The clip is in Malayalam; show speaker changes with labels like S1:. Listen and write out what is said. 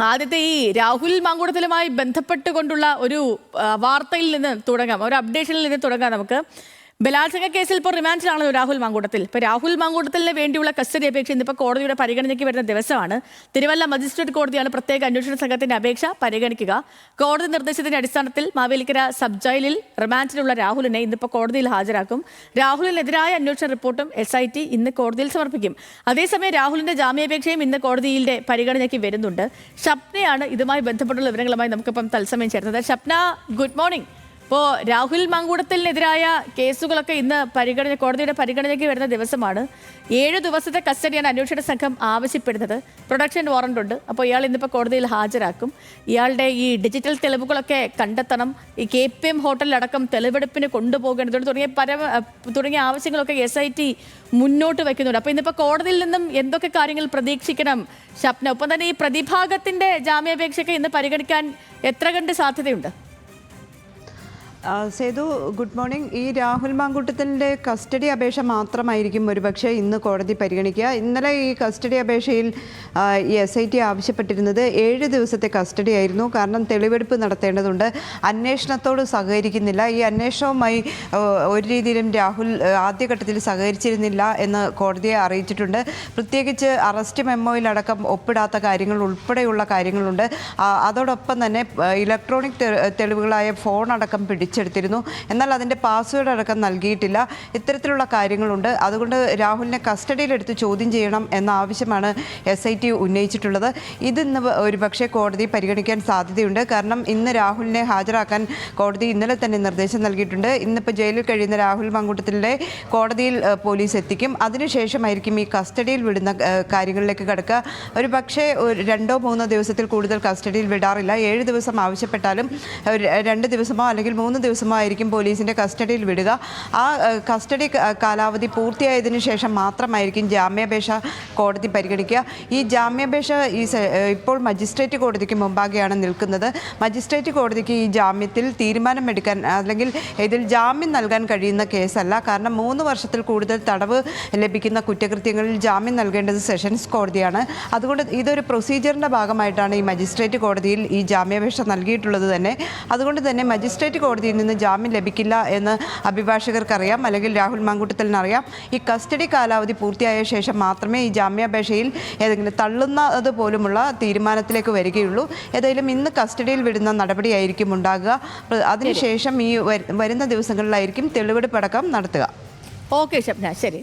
S1: ആദ്യത്തെ ഈ രാഹുൽ മാങ്കൂട്ടത്തിലുമായി ബന്ധപ്പെട്ടുകൊണ്ടുള്ള ഒരു വാർത്തയിൽ നിന്ന് തുടങ്ങാം, ഒരു അപ്ഡേഷനിൽ നിന്ന് തുടങ്ങാം നമുക്ക്. ബലാത്സംഗ കേസിൽ ഇപ്പോൾ റിമാൻഡിലാണല്ലോ രാഹുൽ മാങ്കൂട്ടത്തിൽ. ഇപ്പോൾ രാഹുൽ മാങ്കൂട്ടത്തിന് വേണ്ടിയുള്ള കസ്റ്റഡി അപേക്ഷ ഇന്നിപ്പോൾ കോടതിയുടെ പരിഗണനയ്ക്ക് വരുന്ന ദിവസമാണ്. തിരുവല്ല മജിസ്ട്രേറ്റ് കോടതിയാണ് പ്രത്യേക അന്വേഷണ സംഘത്തിന്റെ അപേക്ഷ പരിഗണിക്കുക. കോടതി നിർദ്ദേശത്തിന്റെ അടിസ്ഥാനത്തിൽ മാവേലിക്കര സബ് ജയിലിൽ റിമാൻഡിലുള്ള രാഹുലിനെ ഇന്നിപ്പോൾ കോടതിയിൽ ഹാജരാക്കും. രാഹുലിനെതിരായ അന്വേഷണ റിപ്പോർട്ടും SIT ഇന്ന് കോടതിയിൽ സമർപ്പിക്കും. അതേസമയം രാഹുലിന്റെ ജാമ്യാപേക്ഷയും ഇന്ന് കോടതിയുടെ പരിഗണനയ്ക്ക് വരുന്നുണ്ട്. ഷപ്നയാണ് ഇതുമായി ബന്ധപ്പെട്ടുള്ള വിവരങ്ങളുമായി നമുക്കിപ്പം തത്സമയം ചേർന്നത്. Shapna, good morning. ഇപ്പോൾ രാഹുൽ മാങ്കൂട്ടത്തിനെതിരായ കേസുകളൊക്കെ ഇന്ന് കോടതിയുടെ പരിഗണനയ്ക്ക് വരുന്ന ദിവസമാണ്. 7 ദിവസത്തെ കസ്റ്റഡിയാണ് അന്വേഷണ സംഘം ആവശ്യപ്പെടുന്നത്. പ്രൊഡക്ഷൻ വാറണ്ട് ഉണ്ട്. അപ്പോൾ ഇയാൾ ഇന്നിപ്പോൾ കോടതിയിൽ ഹാജരാക്കും. ഇയാളുടെ ഈ ഡിജിറ്റൽ തെളിവുകളൊക്കെ കണ്ടെത്തണം. ഈ KPM ഹോട്ടലിലടക്കം തെളിവെടുപ്പിന് കൊണ്ടുപോകേണ്ടതുണ്ട് തുടങ്ങിയ ആവശ്യങ്ങളൊക്കെ SIT മുന്നോട്ട് വയ്ക്കുന്നുണ്ട്. അപ്പോൾ ഇന്നിപ്പോൾ കോടതിയിൽ നിന്നും എന്തൊക്കെ കാര്യങ്ങൾ പ്രതീക്ഷിക്കണം ഷപ്ന? ഒപ്പം തന്നെ ഈ പ്രതിഭാഗത്തിന്റെ ജാമ്യാപേക്ഷയ്ക്ക് ഇന്ന് പരിഗണിക്കാൻ എത്ര കണ്ട് സാധ്യതയുണ്ട്?
S2: Sethu, good morning. ഈ രാഹുൽ മാങ്കൂട്ടത്തിൻ്റെ കസ്റ്റഡി അപേക്ഷ മാത്രമായിരിക്കും ഒരുപക്ഷെ ഇന്ന് കോടതി പരിഗണിക്കുക. ഇന്നലെ ഈ കസ്റ്റഡി അപേക്ഷയിൽ ഈ SIT ആവശ്യപ്പെട്ടിരുന്നത് 7 ദിവസത്തെ കസ്റ്റഡി ആയിരുന്നു. കാരണം തെളിവെടുപ്പ് നടത്തേണ്ടതുണ്ട്, അന്വേഷണത്തോട് സഹകരിക്കുന്നില്ല. ഈ അന്വേഷണവുമായി ഒരു രീതിയിലും രാഹുൽ ആദ്യഘട്ടത്തിൽ സഹകരിച്ചിരുന്നില്ല എന്ന് കോടതിയെ അറിയിച്ചിട്ടുണ്ട്. പ്രത്യേകിച്ച് അറസ്റ്റ് മെമ്മോയിലടക്കം ഒപ്പിടാത്ത കാര്യങ്ങൾ ഉൾപ്പെടെയുള്ള കാര്യങ്ങളുണ്ട്. അതോടൊപ്പം തന്നെ ഇലക്ട്രോണിക് തെളിവുകളായ ഫോൺ അടക്കം പിടിച്ചെടുത്തിരുന്നു. എന്നാൽ അതിൻ്റെ പാസ്വേഡ് അടക്കം നൽകിയിട്ടില്ല. ഇത്തരത്തിലുള്ള കാര്യങ്ങളുണ്ട്. അതുകൊണ്ട് രാഹുലിനെ കസ്റ്റഡിയിലെടുത്ത് ചോദ്യം ചെയ്യണം എന്ന ആവശ്യമാണ് SIT ഉന്നയിച്ചിട്ടുള്ളത്. ഇതിന്ന് ഒരുപക്ഷെ കോടതി പരിഗണിക്കാൻ സാധ്യതയുണ്ട്. കാരണം ഇന്ന് രാഹുലിനെ ഹാജരാക്കാൻ കോടതി ഇന്നലെ തന്നെ നിർദ്ദേശം നൽകിയിട്ടുണ്ട്. ഇന്നിപ്പോൾ ജയിലിൽ കഴിയുന്ന രാഹുൽ മാങ്കൂട്ടത്തിലെ കോടതിയിൽ പോലീസ് എത്തിക്കും. അതിനുശേഷമായിരിക്കും ഈ കസ്റ്റഡിയിൽ വിടുന്ന കാര്യങ്ങളിലേക്ക് കടക്കുക. ഒരു പക്ഷേ 2-3 ദിവസത്തിൽ കൂടുതൽ കസ്റ്റഡിയിൽ വിടാറില്ല. 7 ദിവസം ആവശ്യപ്പെട്ടാലും 2 ദിവസമോ അല്ലെങ്കിൽ 3 ദിവസമോ ആയിരിക്കും പോലീസിൻ്റെ കസ്റ്റഡിയിൽ വിടുക. ആ കസ്റ്റഡി കാലാവധി പൂർത്തിയായതിനു ശേഷം മാത്രമായിരിക്കും ജാമ്യാപേക്ഷ കോടതി പരിഗണിക്കുക. ഈ ജാമ്യാപേക്ഷ ഇപ്പോൾ മജിസ്ട്രേറ്റ് കോടതിക്ക് മുമ്പാകെയാണ് നിൽക്കുന്നത്. മജിസ്ട്രേറ്റ് കോടതിക്ക് ഈ ജാമ്യത്തിൽ തീരുമാനമെടുക്കാൻ അല്ലെങ്കിൽ ഇതിൽ ജാമ്യം നൽകാൻ കഴിയുന്ന കേസല്ല. കാരണം 3 വർഷത്തിൽ കൂടുതൽ തടവ് ലഭിക്കുന്ന കുറ്റകൃത്യങ്ങളിൽ ജാമ്യം നൽകേണ്ടത് സെഷൻസ് കോടതിയാണ്. അതുകൊണ്ട് ഇതൊരു പ്രൊസീജിയറിൻ്റെ ഭാഗമായിട്ടാണ് ഈ മജിസ്ട്രേറ്റ് കോടതിയിൽ ഈ ജാമ്യാപേക്ഷ നൽകിയിട്ടുള്ളത് തന്നെ. അതുകൊണ്ട് തന്നെ മജിസ്ട്രേറ്റ് കോടതിയിൽ നിന്ന് ജാമ്യം ലഭിക്കില്ല എന്ന് അഭിഭാഷകർക്കറിയാം, അല്ലെങ്കിൽ രാഹുൽ മാങ്കൂട്ടത്തിനറിയാം. ഈ കസ്റ്റഡി കാലാവധി പൂർത്തിയായ ശേഷം മാത്രമേ ഈ ജാമ്യാപേക്ഷയിൽ ഏതെങ്കിലും തള്ളുന്നത് പോലുമുള്ള തീരുമാനത്തിലേക്ക് വരികയുള്ളൂ. ഏതായാലും ഇന്ന് കസ്റ്റഡിയിൽ വിടുന്ന നടപടിയായിരിക്കും ഉണ്ടാകുക. അതിനുശേഷം ഈ വരുന്ന ദിവസങ്ങളിലായിരിക്കും തെളിവെടുപ്പടക്കം നടത്തുക.
S1: ഓക്കെ ഷപ്ന, ശരി.